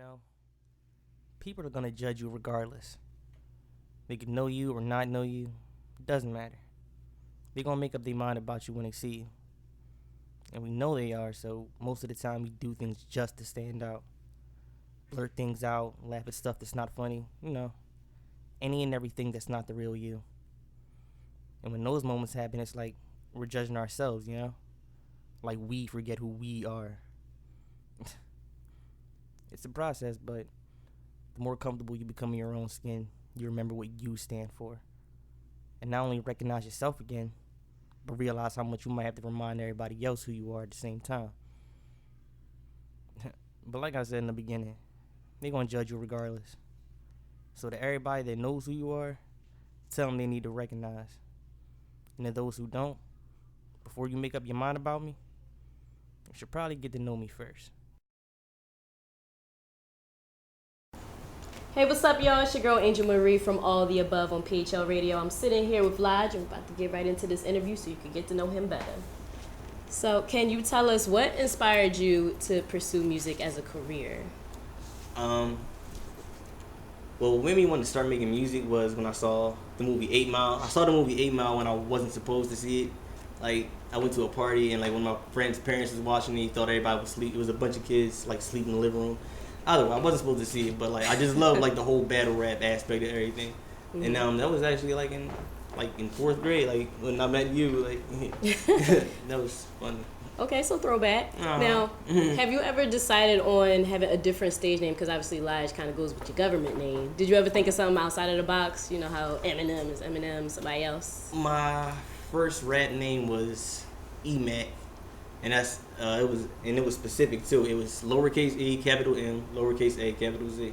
know, people are gonna judge you regardless. They can know you or not know you. It doesn't matter. They're gonna make up their mind about you when they see you. And we know they are, so most of the time we do things just to stand out. Blurt things out, laugh at stuff that's not funny, any and everything that's not the real you. And when those moments happen, it's like we're judging ourselves. Like we forget who we are. It's a process, but the more comfortable you become in your own skin, you remember what you stand for. And not only recognize yourself again, but realize how much you might have to remind everybody else who you are at the same time. But like I said in the beginning, they're going to judge you regardless. So to everybody that knows who you are, tell them they need to recognize. And to those who don't, before you make up your mind about me, you should probably get to know me first. Hey, what's up, y'all? It's your girl, Angel Marie from All the Above on PHL Radio. I'm sitting here with Lige. I'm about to get right into this interview so you can get to know him better. So, can you tell us what inspired you to pursue music as a career? Well, what made me want to start making music was when I saw the movie 8 Mile. I saw the movie 8 Mile when I wasn't supposed to see it. Like, I went to a party and, like, when my friend's parents was watching it, he thought everybody was asleep. It was a bunch of kids, like, sleeping in the living room. Either way, I wasn't supposed to see it, but, like, I just love, like, the whole battle rap aspect of everything. Mm-hmm. And that was actually, like, in 4th grade, like, when I met you, like, that was funny. Okay, so throwback. Now, have you ever decided on having a different stage name? Because obviously Lige kind of goes with your government name. Did you ever think of something outside of the box? You know how Eminem is Eminem, somebody else? My first rap name was EMAC, and it was specific too. It was lowercase e, capital M, lowercase a, capital Z.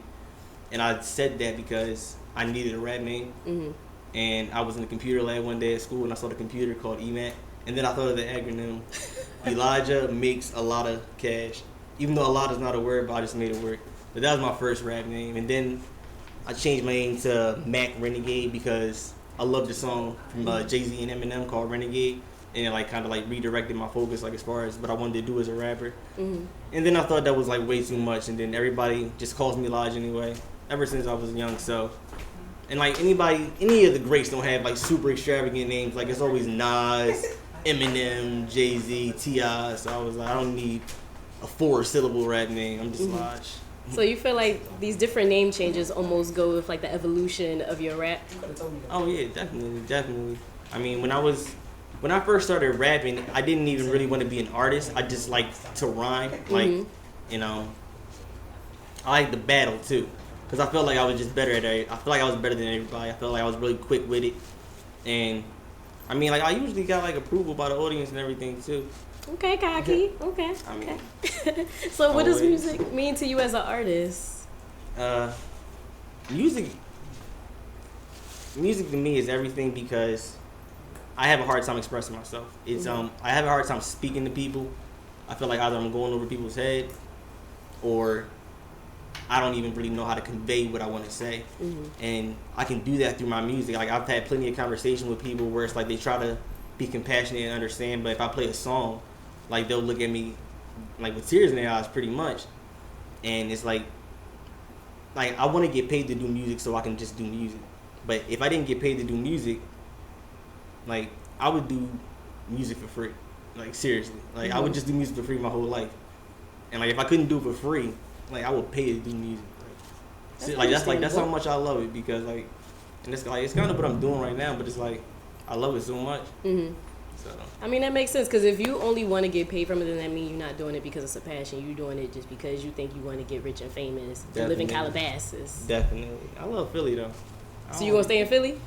And I said that because I needed a rap name. Mm-hmm. And I was in the computer lab one day at school, and I saw the computer called EMAC. And then I thought of the acronym. Elijah makes a lot of cash. Even though a lot is not a word, but I just made it work. But that was my first rap name. And then I changed my name to Mac Renegade because I loved the song from Jay-Z and Eminem called Renegade. And it like kind of like redirected my focus like as far as what I wanted to do as a rapper. Mm-hmm. And then I thought that was like way too much. And then everybody just calls me Elijah anyway, ever since I was young. So, and like any of the greats don't have like super extravagant names. Like it's always Nas, Eminem, Jay-Z, T.I. So I was like, I don't need a 4-syllable rap name. I'm just Lige. So you feel like these different name changes almost go with like the evolution of your rap? Oh yeah, definitely. I mean, when I first started rapping, I didn't even really want to be an artist. I just liked to rhyme. Like, I like to battle too. Because I felt like I was just better at it. I feel like I was better than everybody. I felt like I was really quick with it. And I mean, like, I usually got, like, approval by the audience and everything, too. Okay, cocky. Okay. I mean, so what does music mean to you as an artist? Music to me is everything because I have a hard time expressing myself. It's I have a hard time speaking to people. I feel like either I'm going over people's head or I don't even really know how to convey what I want to say. Mm-hmm. And I can do that through my music. Like, I've had plenty of conversation with people where it's like they try to be compassionate and understand, but if I play a song, like, they'll look at me, like, with tears in their eyes pretty much. And it's like I want to get paid to do music so I can just do music. But if I didn't get paid to do music, like, I would do music for free. Like, seriously. Like, I would just do music for free my whole life. And, like, if I couldn't do it for free, like, I would pay to do music. That's how much I love it because, like, and it's like, it's kind of what I'm doing right now, but it's like, I love it so much. Mm-hmm. So. I mean, that makes sense because if you only want to get paid from it, then that means you're not doing it because it's a passion. You're doing it just because you think you want to get rich and famous. Definitely. To live in Calabasas. Definitely. I love Philly, though. So you gonna stay in Philly?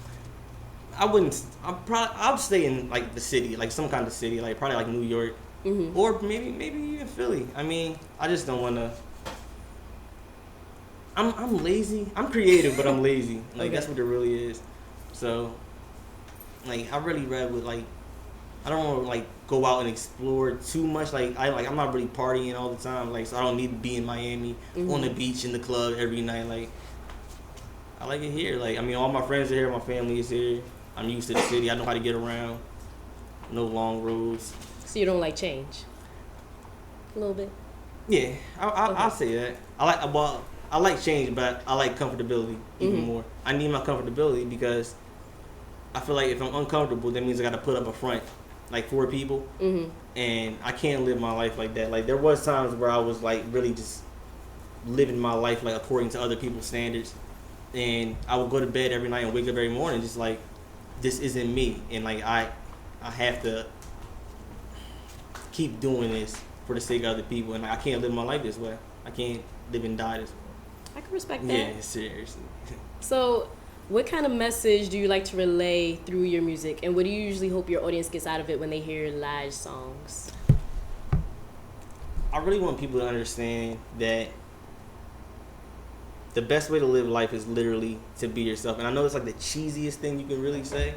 I wouldn't. I'll stay in, like, the city, like, some kind of city, like, probably, like, New York. Mm-hmm. Or maybe even Philly. I mean, I just don't want to. I'm lazy. I'm creative, but I'm lazy. Like, okay. That's what it really is. So, like, I really read with, like, I don't want to, like, go out and explore too much. I'm not really partying all the time. Like, so I don't need to be in Miami on the beach in the club every night. Like, I like it here. Like, I mean, all my friends are here. My family is here. I'm used to the city. I know how to get around. No long roads. So you don't like change? A little bit? Yeah, I'll say that. I like change, but I like comfortability even more. I need my comfortability because I feel like if I'm uncomfortable, that means I got to put up a front, like, for people, and I can't live my life like that. Like, there was times where I was like really just living my life like according to other people's standards, and I would go to bed every night and wake up every morning just like, this isn't me, and like I have to keep doing this for the sake of other people, and like, I can't live my life this way. I can't live and die this way. I can respect that. Yeah, seriously. So, what kind of message do you like to relay through your music, and what do you usually hope your audience gets out of it when they hear Lige songs? I really want people to understand that the best way to live life is literally to be yourself. And I know it's like the cheesiest thing you can really say,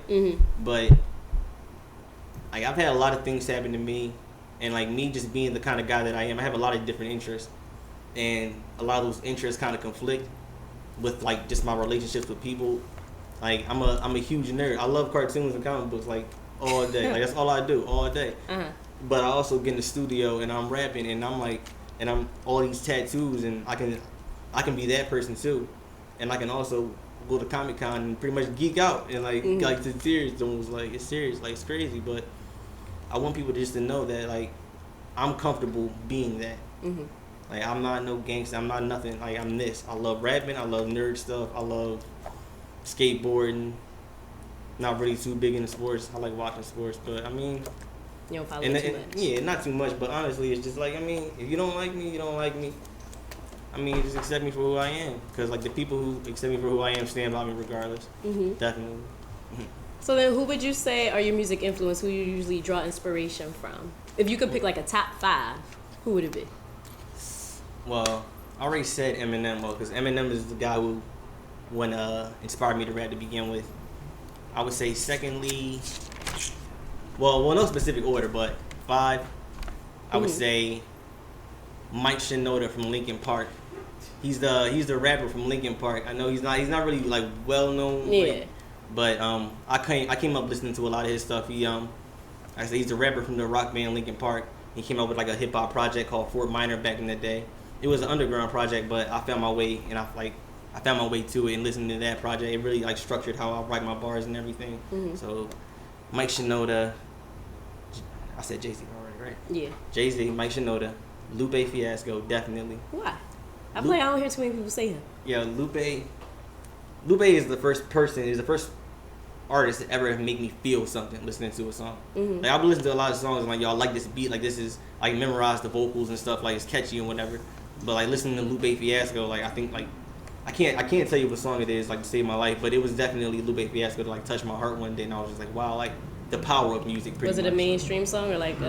but like, I've had a lot of things happen to me, and like, me just being the kind of guy that I am, I have a lot of different interests, and a lot of those interests kind of conflict with like just my relationships with people. Like, I'm a huge nerd. I love cartoons and comic books like all day. Like, that's all I do all day. But I also get in the studio and I'm rapping, and I'm all these tattoos, and I can be that person too, and I can also go to Comic-Con and pretty much geek out and like to tears. Almost like, it's serious, like, it's crazy. But I want people just to know that like, I'm comfortable being that. Like, I'm not no gangster. I'm not nothing. Like, I'm this. I love rapping. I love nerd stuff. I love skateboarding. Not really too big into sports. I like watching sports, but I mean, you don't follow too much. Yeah, not too much. But honestly, it's just like, I mean, if you don't like me, you don't like me. I mean, just accept me for who I am. Because like, the people who accept me for who I am stand by me regardless. Definitely. So then, who would you say are your music influence? Who you usually draw inspiration from? If you could pick like a top 5, who would it be? Well, I already said Eminem, because Eminem is the guy who inspired me to rap to begin with. I would say secondly, well, no specific order, but 5, I would say Mike Shinoda from Linkin Park. He's the rapper from Linkin Park. I know he's not really like well known. Yeah. Like, but I came up listening to a lot of his stuff. He's the rapper from the rock band Linkin Park. He came up with like a hip hop project called Fort Minor back in the day. It was an underground project, but I found my way, and I found my way to it, and listening to that project, it really like structured how I write my bars and everything. So Mike Shinoda, I said Jay-Z already, right? Yeah. Jay-Z, Mike Shinoda, Lupe Fiasco, definitely. Why? I don't hear too many people say him. Yeah, Lupe is the first artist to ever make me feel something listening to a song. Like, I've listened to a lot of songs and like, y'all like this beat, like this is like, memorize the vocals and stuff, like it's catchy and whatever. But like, listening to Lupe Fiasco, like, I think like, I can't tell you what song it is like to save my life, but it was definitely Lupe Fiasco to like touch my heart one day, and I was just like, wow, like the power of music. Was it a mainstream song or like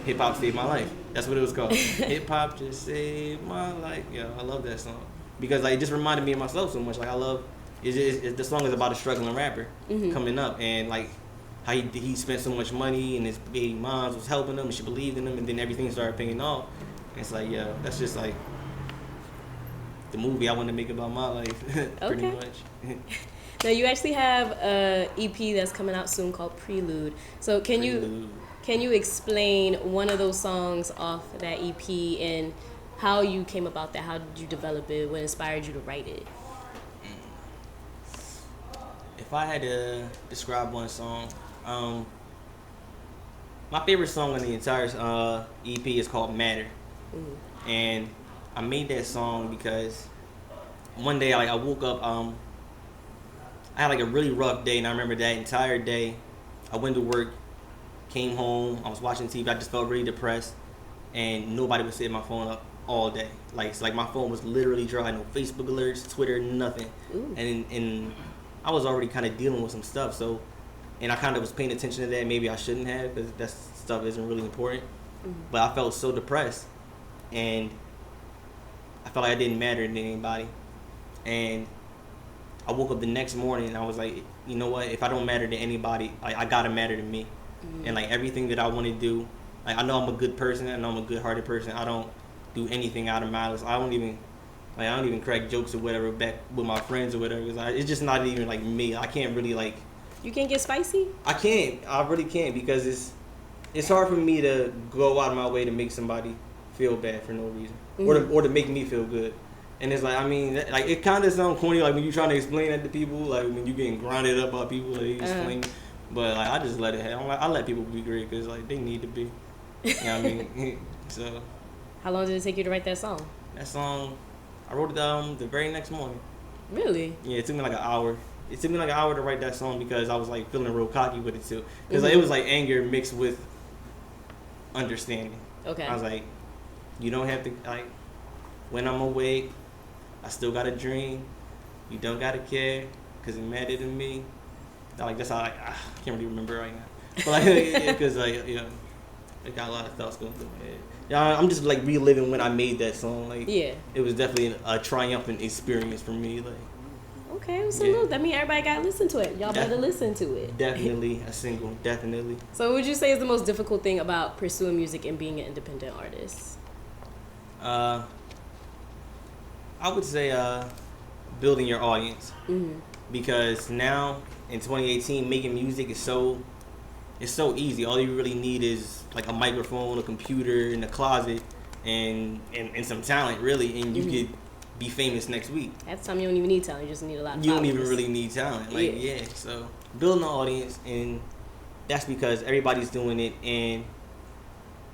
Hip Hop Saved My Life? That's what it was called. Hip Hop Just Saved My Life. Yeah, I love that song because like, it just reminded me of myself so much. Like, I love the song is about a struggling rapper coming up, and like how he spent so much money, and his baby moms was helping him, and she believed in him, and then everything started paying off. And it's like, yeah, that's just like the movie I want to make about my life, pretty much. Now, you actually have a EP that's coming out soon called Prelude. So can you explain one of those songs off that EP and how you came about that? How did you develop it? What inspired you to write it? If I had to describe one song, my favorite song on the entire EP is called Matter. And I made that song because one day I woke up, I had like a really rough day, and I remember that entire day I went to work, came home, I was watching TV, I just felt really depressed, and nobody was setting my phone up all day. Like, it's like my phone was literally dry, no Facebook alerts, Twitter, nothing. And I was already kind of dealing with some stuff, so, and I kind of was paying attention to that. Maybe I shouldn't have, because that stuff isn't really important. But I felt so depressed, and I felt like I didn't matter to anybody. And I woke up the next morning and I was like, you know what? If I don't matter to anybody, I gotta matter to me. And like, everything that I want to do, like, I know I'm a good person. I know I'm a good-hearted person. I don't do anything out of malice. I don't even crack jokes or whatever back with my friends or whatever. It's just not even like me. I can't really like. You can't get spicy? I can't. I really can't, because it's hard for me to go out of my way to make somebody feel bad for no reason, or to make me feel good. And it's like, I mean, like it kind of sounds corny, like when you trying to explain that to people, like when you getting grounded up by people, like you explain. But like I just let it happen. I let people be great because like they need to be. You know what I mean? So. How long did it take you to write that song? That song, I wrote it the very next morning. Really? Yeah, it took me like an hour. It took me like an hour to write that song because I was like feeling real cocky with it too. Because like, it was like anger mixed with understanding. Okay. I was like, you don't have to like. When I'm awake, I still got a dream. You don't gotta care, cause it mattered to me. Like that's how I can't really remember right now. But like, cause like it got a lot of thoughts going through my head. Yeah, I'm just like reliving when I made that song. Like, yeah, it was definitely a triumphant experience for me. Like, okay, so that means everybody gotta listen to it. Y'all better listen to it. Definitely a single, definitely. So, what would you say is the most difficult thing about pursuing music and being an independent artist? I would say building your audience, because now in 2018 making music is so easy. All you really need is like a microphone, a computer in the closet, and some talent really, and you could be famous next week. At the time you don't even need talent, you just need a lot of You followers. don't even really need talent. Like so building an audience, and that's because everybody's doing it, and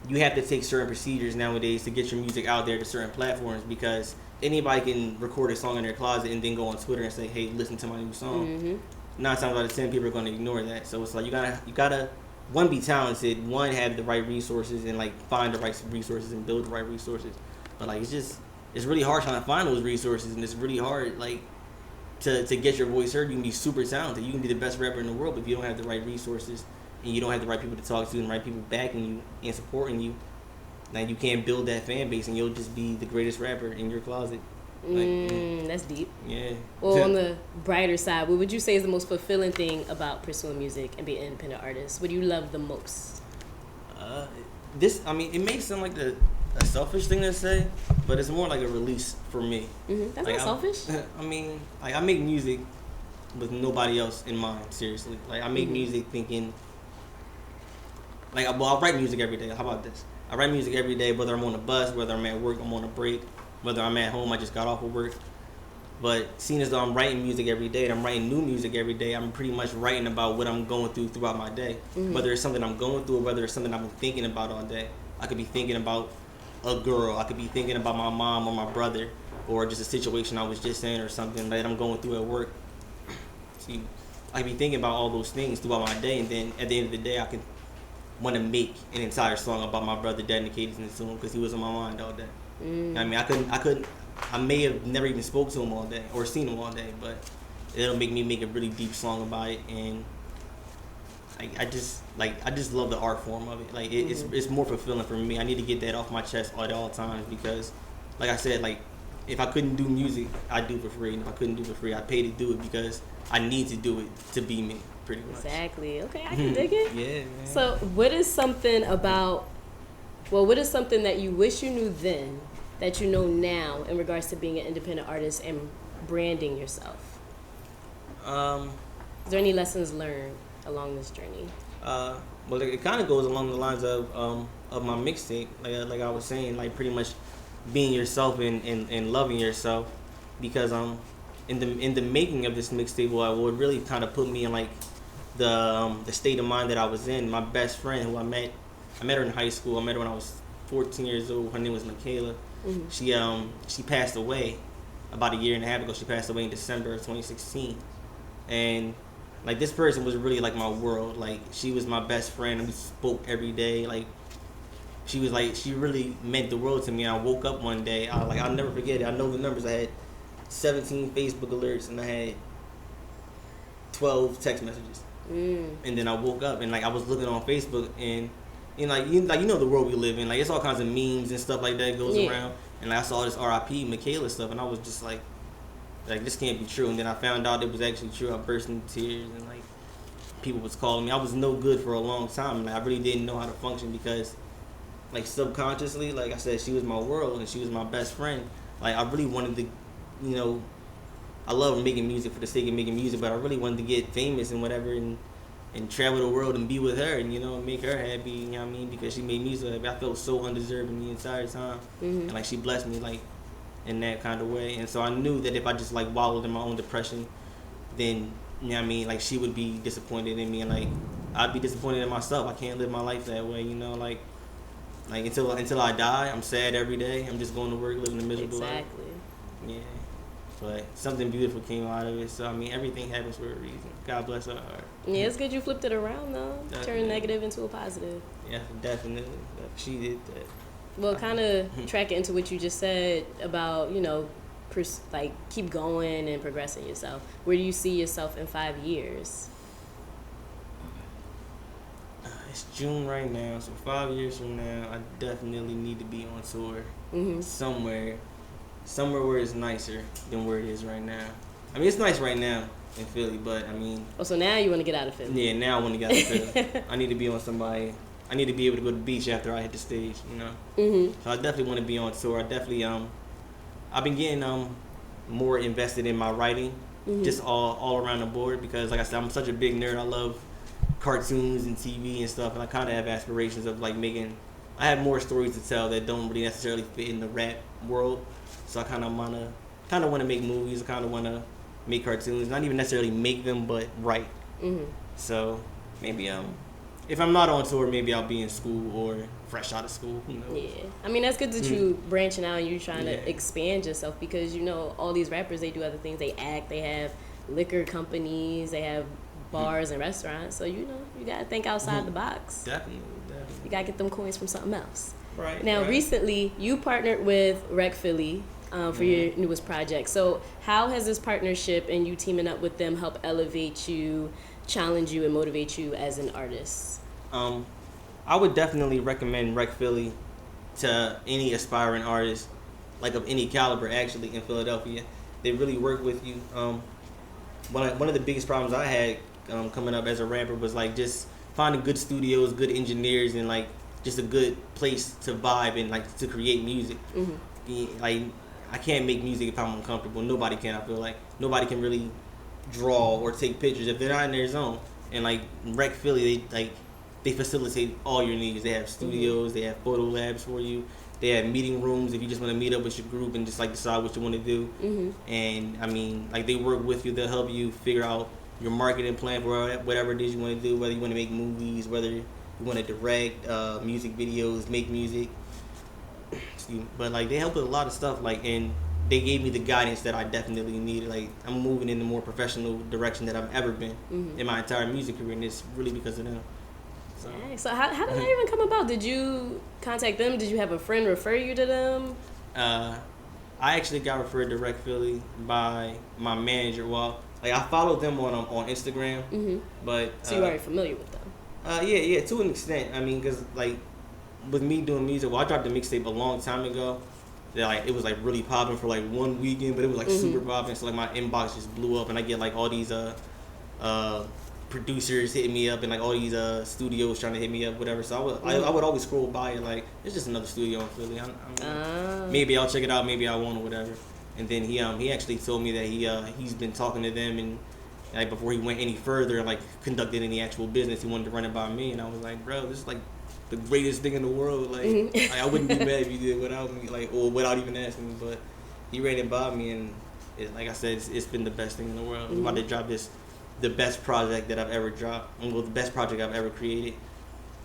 you have to take certain procedures nowadays to get your music out there to certain platforms, because anybody can record a song in their closet and then go on Twitter and say, hey, listen to my new song. 9 times out of 10 people are going to ignore that. So it's like you gotta one, be talented, one, have the right resources, and like find the right resources and build the right resources. But like it's really hard trying to find those resources, and it's really hard like to get your voice heard. You can be super talented, you can be the best rapper in the world, but if you don't have the right resources and you don't have the right people to talk to and the right people backing you and supporting you, like you can't build that fan base, and you'll just be the greatest rapper in your closet. Like, that's deep. Yeah. Well, on the brighter side, what would you say is the most fulfilling thing about pursuing music and being an independent artist? What do you love the most? It may sound like a selfish thing to say, but it's more like a release for me. That's like, not selfish. I mean, like I make music with nobody else in mind. Seriously, like I make music thinking. Like, well, I write music every day. How about this? I write music every day, whether I'm on a bus, whether I'm at work, I'm on a break, whether I'm at home, I just got off of work. But seeing as though I'm writing music every day and I'm writing new music every day, I'm pretty much writing about what I'm going through throughout my day. Whether it's something I'm going through or whether it's something I've been thinking about all day. I could be thinking about a girl. I could be thinking about my mom or my brother, or just a situation I was just in or something that I'm going through at work. See, I could be thinking about all those things throughout my day, and then at the end of the day, I could want to make an entire song about my brother dedicated to him because he was on my mind all day. I mean, I may have never even spoke to him all day or seen him all day, but it'll make me make a really deep song about it, and I just love the art form of it. Like it's more fulfilling for me. I need to get that off my chest at all times, because, like I said, like if I couldn't do music, I'd do it for free, and if I couldn't do it for free, I'd pay to do it because I need to do it to be me. Pretty much. Exactly. Okay, I can dig it. Yeah, man. So, what is something that you wish you knew then that you know now in regards to being an independent artist and branding yourself? Is there any lessons learned along this journey? Well, it kind of goes along the lines of my mixtape, like I was saying, like pretty much being yourself and loving yourself, because in the making of this mixtape, what really kind of put me in like the state of mind that I was in. My best friend, who I met her in high school. I met her when I was 14 years old. Her name was Michaela. She passed away about a year and a half ago. She passed away in December of 2016, and like this person was really like my world. Like she was my best friend, and we spoke every day. Like she really meant the world to me. And I woke up one day, I'll never forget it. I know the numbers. I had 17 Facebook alerts and I had 12 text messages. And then I woke up and like I was looking on Facebook, and you know the world we live in, like it's all kinds of memes and stuff like that goes around, and like, I saw this RIP Michaela stuff, and I was just like this can't be true. And then I found out it was actually true. I burst into tears, and like people was calling me. I was no good for a long time, and I really didn't know how to function, because like subconsciously, like I said, she was my world and she was my best friend. Like I really wanted to, you know, I love making music for the sake of making music, but I really wanted to get famous and whatever, and travel the world and be with her, and, you know, make her happy, you know what I mean, because she made me so happy. I felt so undeserving the entire time. And like she blessed me like in that kind of way. And so I knew that if I just like wallowed in my own depression, then you know what I mean, like she would be disappointed in me, and like I'd be disappointed in myself. I can't live my life that way, you know, like until I die, I'm sad every day. I'm just going to work, living a miserable life. Exactly. Yeah. But something beautiful came out of it. So I mean, everything happens for a reason. God bless her heart. Yeah, it's good you flipped it around though. Definitely. Turned negative into a positive. Yeah, definitely. She did that. Well, kind of track it into what you just said about, you know, like keep going and progressing yourself. Where do you see yourself in 5 years? It's June right now, so 5 years from now, I definitely need to be on tour somewhere where it's nicer than where it is right now. I mean, it's nice right now in Philly, but I mean. Oh, so now you want to get out of Philly? Yeah, now I want to get out of Philly. I need to be on somebody. I need to be able to go to the beach after I hit the stage, you know. So I definitely want to be on tour. I definitely I've been getting more invested in my writing, just all around the board, because like I said, I'm such a big nerd. I love cartoons and TV and stuff, and I kind of have aspirations of like making. I have more stories to tell that don't really necessarily fit in the rap world. So I kind of want to make movies. I kind of want to make cartoons, not even necessarily make them, but write. So maybe if I'm not on tour, maybe I'll be in school or fresh out of school. Who knows? Yeah, I mean that's good that you branching out and you trying to expand yourself, because you know all these rappers, they do other things. They act. They have liquor companies. They have bars and restaurants. So you know you gotta think outside the box. Definitely. You gotta get them coins from something else. Right. Now, recently you partnered with Rec Philly for your newest project. So how has this partnership and you teaming up with them help elevate you, challenge you, and motivate you as an artist? I would definitely recommend Rec Philly to any aspiring artist, like of any caliber, actually, in Philadelphia. They really work with you. One of the biggest problems I had coming up as a rapper was like just finding good studios, good engineers, and like just a good place to vibe and like to create music. Like I can't make music if I'm uncomfortable. Nobody can. I feel like nobody can really draw or take pictures if they're not in their zone. And like Rec Philly, they facilitate all your needs. They have studios, they have photo labs for you, they have meeting rooms if you just want to meet up with your group and just like decide what you want to do. And I mean, like they work with you. They'll help you figure out your marketing plan for whatever it is you want to do, whether you want to make movies, whether you want to direct music videos, make music. But like they help with a lot of stuff, like, and they gave me the guidance that I definitely needed. Like I'm moving in the more professional direction that I've ever been in my entire music career, and it's really because of them. So how did that even come about? Did you contact them? Did you have a friend refer you to them? I actually got referred to Rec Philly by my manager. Well, like I followed them on Instagram, but so you already familiar with them? Yeah, to an extent. I mean, because like with me doing music, well, I dropped a mixtape a long time ago. That like it was like really popping for like one weekend, but it was like super popping. So like my inbox just blew up, and I get like all these producers hitting me up and like all these studios trying to hit me up, whatever. So I would always scroll by and like it's just another studio in Philly. Maybe I'll check it out, maybe I won't or whatever. And then he actually told me that he's been talking to them, and like before he went any further and like conducted any actual business, he wanted to run it by me. And I was like, bro, this is like the greatest thing in the world. Like, I wouldn't be mad if you did it without me, like, or without even asking me. But he ran it by me, and like I said, it's been the best thing in the world. I'm about to drop the best project that I've ever dropped, well, the best project I've ever created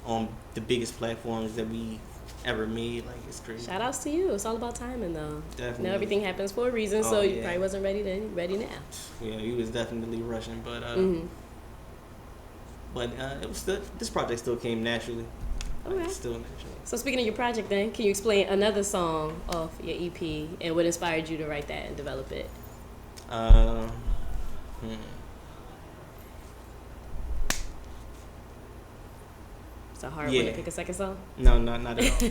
on the biggest platforms that we ever made. Like, it's crazy. Shout outs to you. It's all about timing, though. Definitely. Now everything happens for a reason, so you probably wasn't ready then. Ready now. Yeah, he was definitely rushing, but it was still, this project still came naturally. Okay. Like, still naturally. So speaking of your project, then, can you explain another song off your EP and what inspired you to write that and develop it? It's a hard one to pick a second song? No, not at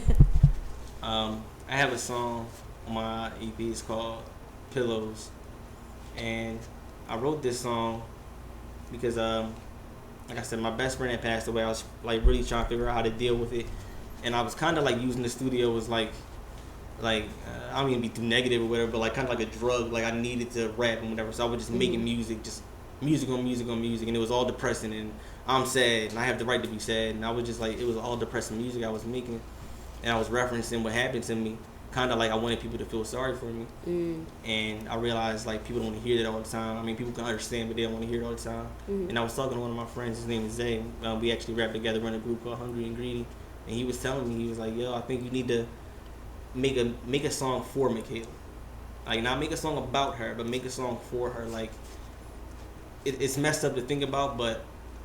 all. I have a song on my EP. It's called Pillows. And I wrote this song because, like I said, my best friend had passed away. I was like really trying to figure out how to deal with it. And I was kind of like using the studio as like I don't even be too negative or whatever, but like kind of like a drug. Like I needed to rap and whatever. So I was just making music, just music on music on music. And it was all depressing, and I'm sad, and I have the right to be sad. And I was just like, it was all depressing music I was making, and I was referencing what happened to me. kind of like I wanted people to feel sorry for me. And I realized like people don't want to hear that all the time. I mean, people can understand, but they don't want to hear it all the time. And I was talking to one of my friends. His name is Zay. We actually rap together. We're in a group called Hungry and Greedy. And he was telling me, he was like, "Yo, I think you need to make a song for Michaela. Like, not make a song about her, but make a song for her. Like, it's messed up to think about, but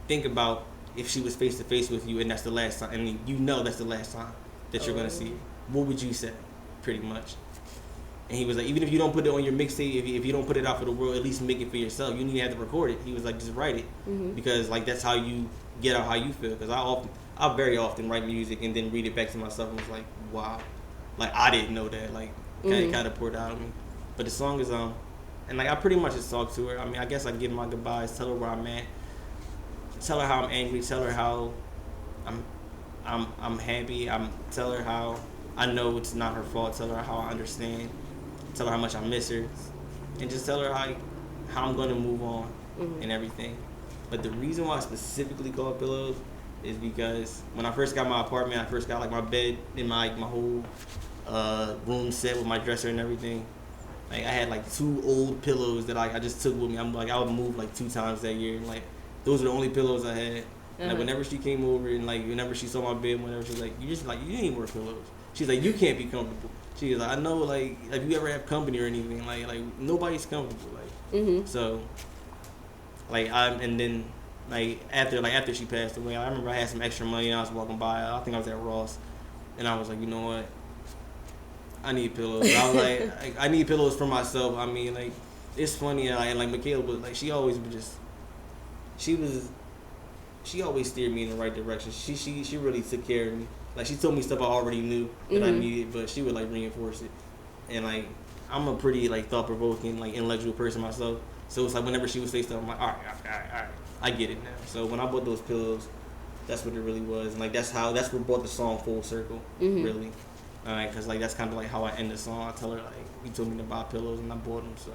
think about if she was face to face with you, and that's the last time, and you know that's the last time that you're gonna see her. What would you say, pretty much?" And he was like, even if you don't put it on your mixtape, if you don't put it out for the world, at least make it for yourself. You need to have to record it. He was like, just write it, because like that's how you get out how you feel. Because I very often write music and then read it back to myself and was like, wow, like I didn't know that. Like kind of poured out of me. But the song is and like I pretty much just talk to her. I mean, I guess I give my goodbyes, tell her where I'm at, tell her how I'm angry, tell her how I'm happy. Tell her how I know it's not her fault. Tell her how I understand. Tell her how much I miss her, and just tell her how I'm gonna move on and everything. But the reason why I specifically called Pillows is because when I first got my apartment, I first got like my bed and my whole room set with my dresser and everything. Like I had like 2 old pillows that I just took with me. I'm like I would move like 2 times that year, and like those were the only pillows I had. Like whenever she came over and like whenever she saw my bed, whenever she was like, you need more pillows. She's like, you can't be comfortable. She's like, I know, like if you ever have company or anything, like nobody's comfortable, like so. Like and then like after she passed away, I remember I had some extra money and I was walking by. I think I was at Ross, and I was like, you know what? I need pillows. I was like, I need pillows for myself. I mean, like it's funny, and like Michaela was like, she always steered me in the right direction. She really took care of me. Like she told me stuff I already knew that I needed, but she would like reinforce it. And like I'm a pretty like thought provoking, like intellectual person myself. So it's like whenever she would say stuff, I'm like, all right, I get it now. So when I bought those pillows, that's what it really was, and like that's what brought the song full circle, really. Because like that's kind of like how I end the song. I tell her like, you told me to buy pillows and I bought them, so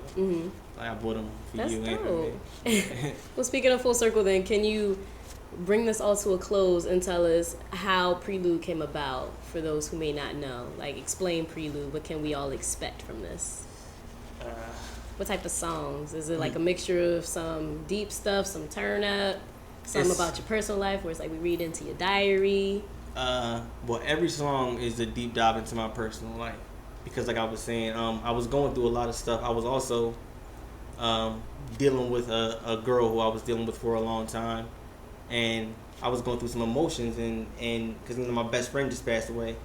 like I bought them for that's you. Dope. Well, speaking of full circle, then can you bring this all to a close and tell us how Prelude came about for those who may not know? Like explain Prelude. What can we all expect from this? What type of songs? Is it like a mixture of some deep stuff, some turn up, some about your personal life where it's like we read into your diary? Well, every song is a deep dive into my personal life because like I was saying, I was going through a lot of stuff. I was also dealing with a girl who I was dealing with for a long time, and I was going through some emotions and because my best friend just passed away.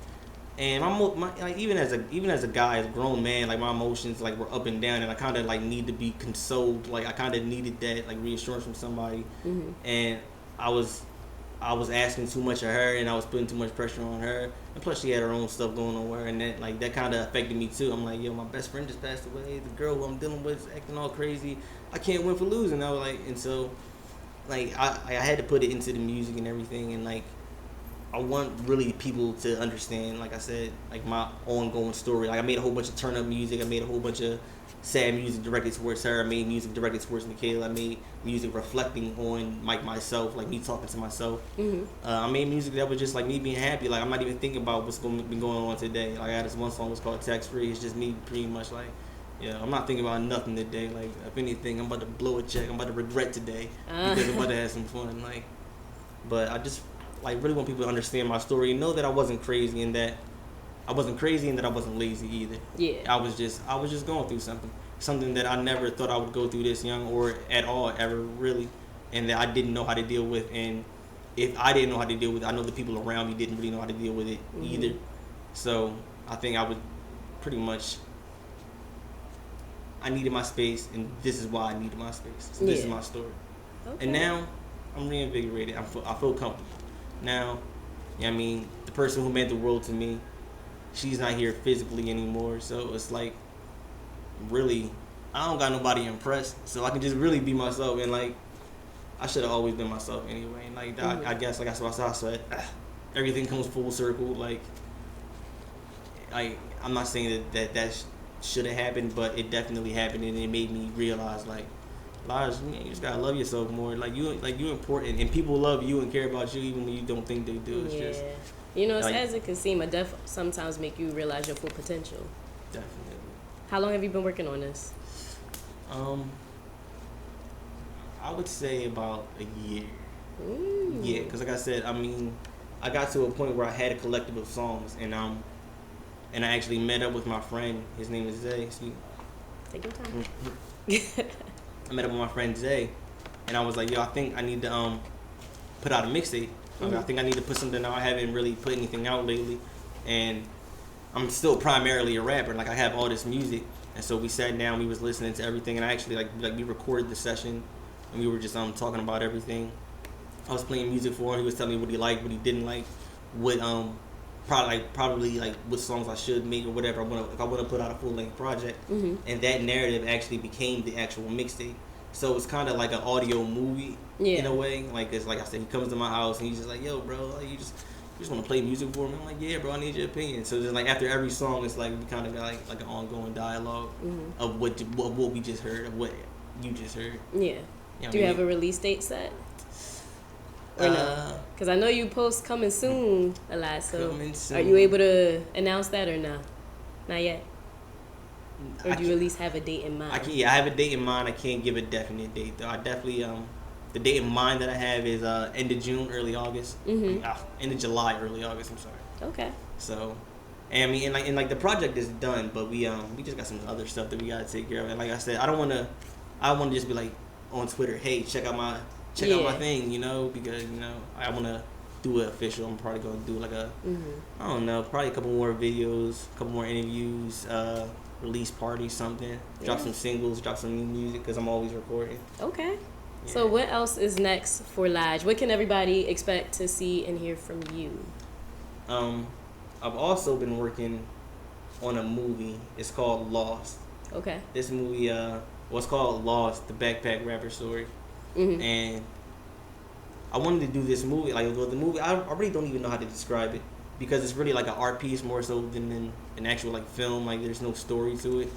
And my like even as a guy, as a grown man, like my emotions like were up and down, and I kind of like need to be consoled. Like I kind of needed that like reassurance from somebody, and I was asking too much of her, and I was putting too much pressure on her, and plus she had her own stuff going on with her, and that kind of affected me too. I'm like, yo, my best friend just passed away. The girl who I'm dealing with is acting all crazy. I can't win for losing. I was like, and so like I had to put it into the music and everything, and like. I want really people to understand, like I said, like my ongoing story. Like I made a whole bunch of turn up music. I made a whole bunch of sad music directed towards her. I made music directed towards Michaela. I made music reflecting on like myself, like me talking to myself. I made music that was just like me being happy. Like I'm not even thinking about what's been going on today. Like I had this one song that's called Tax Free. It's just me pretty much like, yeah, I'm not thinking about nothing today. Like if anything, I'm about to blow a check. I'm about to regret today because I'm about to have some fun. Like, but I just. Like really want people to understand my story and know that I wasn't crazy and that I wasn't lazy either. Yeah. I was just going through something that I never thought I would go through this young or at all ever really, and that I didn't know how to deal with. And if I didn't know how to deal with it, I know the people around me didn't really know how to deal with it either. So I think I would pretty much. I needed my space, and this is why I needed my space. So this is my story. Okay. And now I'm reinvigorated. I feel comfortable. Now, I mean, the person who meant the world to me, she's not here physically anymore. So it's like, really, I don't got nobody to impress. So I can just really be myself. And like, I should have always been myself anyway. And like, I guess, like I said, everything comes full circle. Like, I'm not saying that should have happened, but it definitely happened. And it made me realize, like, Laj, you just gotta love yourself more. Like you important, and people love you and care about you even when you don't think they do. It's just You know, Like, as it can seem, a deaf sometimes make you realize your full potential. definitely. How long have you been working on this? I would say about a year. Ooh. Yeah, because like I said, I mean, I got to a point where I had a collective of songs, and I actually met up with my friend. His name is Zay. Take your time. I met up with my friend Zay, and I was like, yo, I think I need to put out a mixtape. I think I need to put something out. I haven't really put anything out lately, and I'm still primarily a rapper. Like, I have all this music, and so we sat down, we was listening to everything, and I actually like we recorded the session, and we were just talking about everything. I was playing music for him. He was telling me what he liked, what he didn't like, what probably what songs I should make or whatever. If I want to put out a full length project, and that narrative actually became the actual mixtape. So it's kind of like an audio movie in a way. Like, it's like I said, he comes to my house and he's just like, yo, bro, like, you just want to play music for me. I'm like, yeah, bro, I need your opinion. So then, like, after every song, it's like we kind of got like an ongoing dialogue of what we just heard, of what you just heard. Yeah. Do you have a release date set? Or no? Because I know you post coming soon a lot. So are you able to announce that or no? Not yet. Or do you at least have a date in mind? I have a date in mind. I can't give a definite date though. I definitely the date in mind that I have is end of June, early August. End of July, early August. I'm sorry. Okay. So, and I mean, and the project is done, but we just got some other stuff that we gotta take care of. And like I said, I don't wanna just be like on Twitter, hey, check out my thing, because I wanna do it official. I'm probably gonna do like I don't know, probably a couple more videos, a couple more interviews, release party, something. Drop some singles, drop some new music, because I'm always recording. Okay. Yeah. So what else is next for Lige? What can everybody expect to see and hear from you? I've also been working on a movie. It's called Lost. Okay. This movie, it's called Lost, the backpack rapper story. And I wanted to do this movie. Like, the movie, I really don't even know how to describe it, because it's really like an art piece more so than an actual like film. Like, there's no story to it.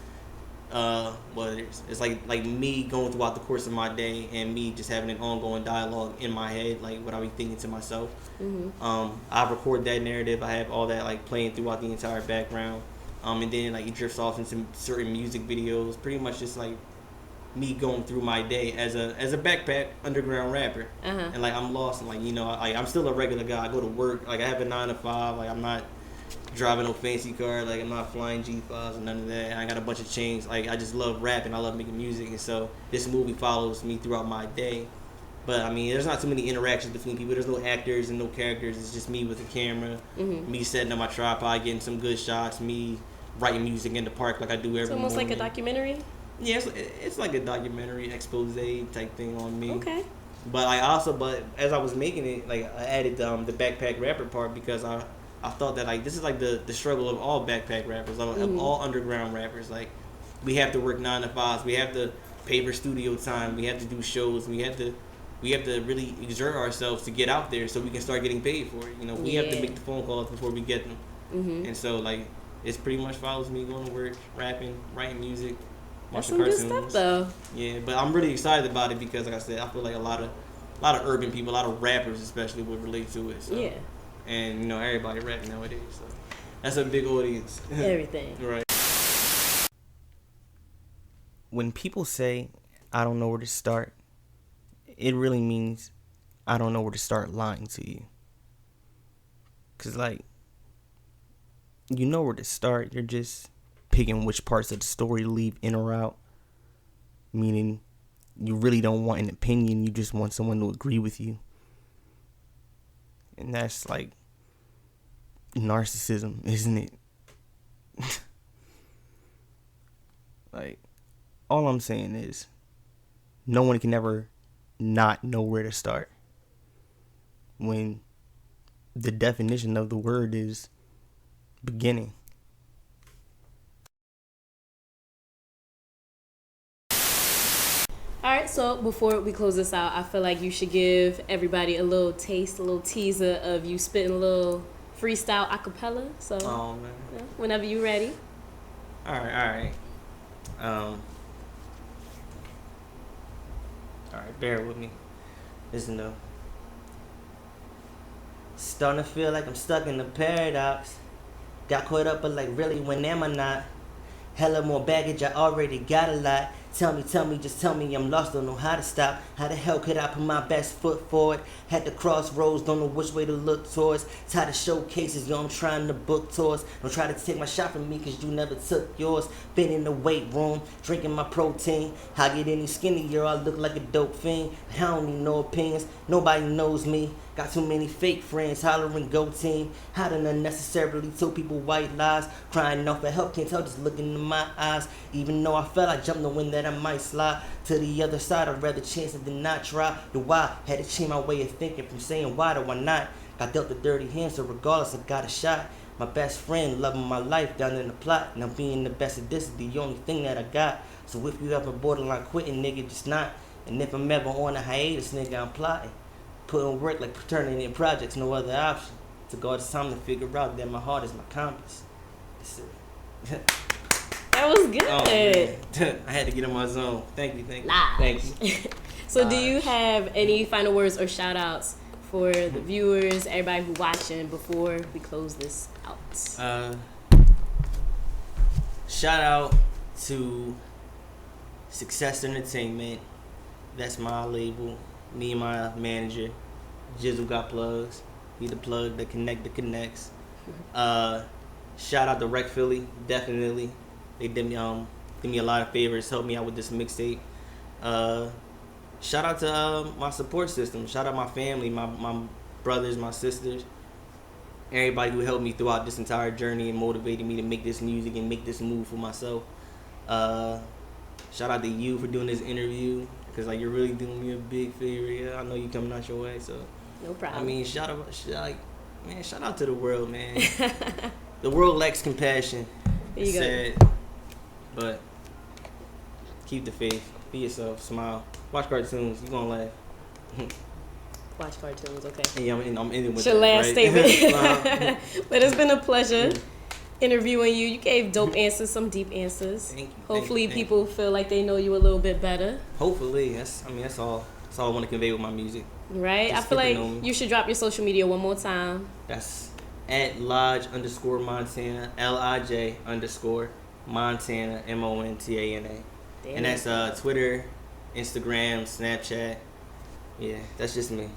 It's like me going throughout the course of my day and me just having an ongoing dialogue in my head, like what I be thinking to myself. I record that narrative. I have all that like playing throughout the entire background, and then like it drifts off into certain music videos. Pretty much just like me going through my day as a backpack underground rapper, and like I'm lost, and like I'm still a regular guy. I go to work, like I have a 9 to 5. Like, I'm not driving no fancy car, like I'm not flying G5s and none of that. I got a bunch of chains. Like, I just love rapping. I love making music, and so this movie follows me throughout my day. But I mean, there's not too many interactions between people. There's no actors and no characters. It's just me with a camera, me setting up my tripod, getting some good shots, me writing music in the park like I do every morning. It's almost like a documentary. Yeah, it's like a documentary expose type thing on me. Okay. But as I was making it, like I added the backpack rapper part, because I thought that like this is like the struggle of all backpack rappers, of all underground rappers. Like, we have to work 9 to 5s, we have to pay for studio time, we have to do shows, we have to really exert ourselves to get out there so we can start getting paid for it. We have to make the phone calls before we get them. And so like it's pretty much follows me going to work, rapping, writing music. That's some good stuff, though. Yeah, but I'm really excited about it because, like I said, I feel like a lot of urban people, a lot of rappers especially, would relate to it. So. Yeah. And everybody rapping nowadays, so that's a big audience. Everything. Right. When people say, "I don't know where to start," it really means I don't know where to start lying to you. 'Cause like, you know where to start. You're just picking which parts of the story to leave in or out. Meaning, you really don't want an opinion. You just want someone to agree with you. And that's like narcissism, isn't it? Like, all I'm saying is, no one can ever not know where to start when the definition of the word is beginning. Alright, so before we close this out, I feel like you should give everybody a little taste, a little teaser of you spitting a little freestyle acapella. So, whenever you're ready. Alright, bear with me. Listen though. Starting to feel like I'm stuck in a paradox. Got caught up, but like really, when am I not? Hella more baggage, I already got a lot. Tell me, just tell me I'm lost, don't know how to stop. How the hell could I put my best foot forward? Had the crossroads, don't know which way to look towards. Tired of showcases, yo, I'm trying to book tours. Don't try to take my shot from me, cause you never took yours. Been in the weight room, drinking my protein. I get any skinnier, I look like a dope fiend. I don't need no opinions, nobody knows me. Got too many fake friends hollering go team. I done unnecessarily told people white lies. Crying out for help, can't tell just looking in my eyes. Even though I felt I jumped the wind that I might slide to the other side, I'd rather chance it than not try. The why had to change my way of thinking from saying why to why not. Got dealt a dirty hand, so regardless I got a shot. My best friend, loving my life down in the plot. Now being the best of this is the only thing that I got. So if you ever borderline quitting, nigga, just not. And if I'm ever on a hiatus, nigga, I'm plotting. Putting work like turning in projects, no other option. To go, it's time to figure out that my heart is my compass. That's it. That was good. Oh, man. I had to get in my zone. Thank you. Thank you. So do you have any final words or shout outs for the viewers, everybody who's watching before we close this out? Shout out to Success Entertainment. That's my label. Me and my manager, Jizzle got plugs. He the plug that connects. Shout out to Rec Philly, definitely. They did me a lot of favors, helped me out with this mixtape. Shout out to my support system. Shout out my family, my brothers, my sisters, everybody who helped me throughout this entire journey and motivated me to make this music and make this move for myself. Shout out to you for doing this interview. Cause like you're really doing me a big favor. Yeah, I know you coming out your way, so no problem. I mean, shout out to the world, man. The world lacks compassion. There you sad, but keep the faith. Be yourself. Smile. Watch cartoons. You gonna laugh. Watch cartoons, okay. Yeah, I'm ending with your that, last right? statement. But it's been a pleasure interviewing you. You gave dope answers, some deep answers. Thank you. Hopefully people feel like they know you a little bit better. Hopefully. That's all I want to convey with my music. Right? Just I feel like you should drop your social media one more time. That's at Lij_Montana, LIJ_Montana, MONTANA. And that's Twitter, Instagram, Snapchat. Yeah, that's just me.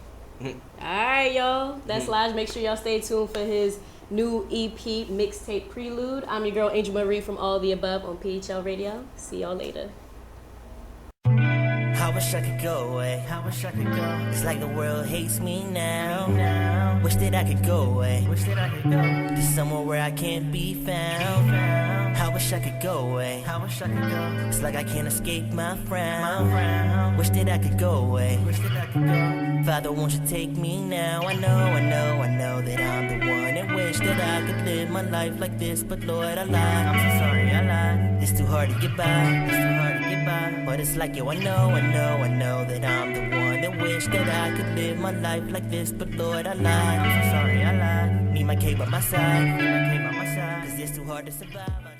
Alright, y'all. That's Lij. Make sure y'all stay tuned for his new EP mixtape Prelude. I'm your girl Angel Marie from All the Above on PHL Radio. See y'all later. I wish I could go away. It's like the world hates me now. Wish that I could go away. To somewhere where I can't be found. I wish I could go away. It's like I can't escape my frown. Wish that I could go away. Father, won't you take me now? I know that I'm the one that wish that I could live my life like this. But Lord, I lied. I'm so sorry, I lied. It's too hard to get by. But it's like, yo, I know that I'm the one that wish that I could live my life like this. But Lord, I lied. I'm so sorry, I lied. Need my K by my side. Cause it's too hard to survive.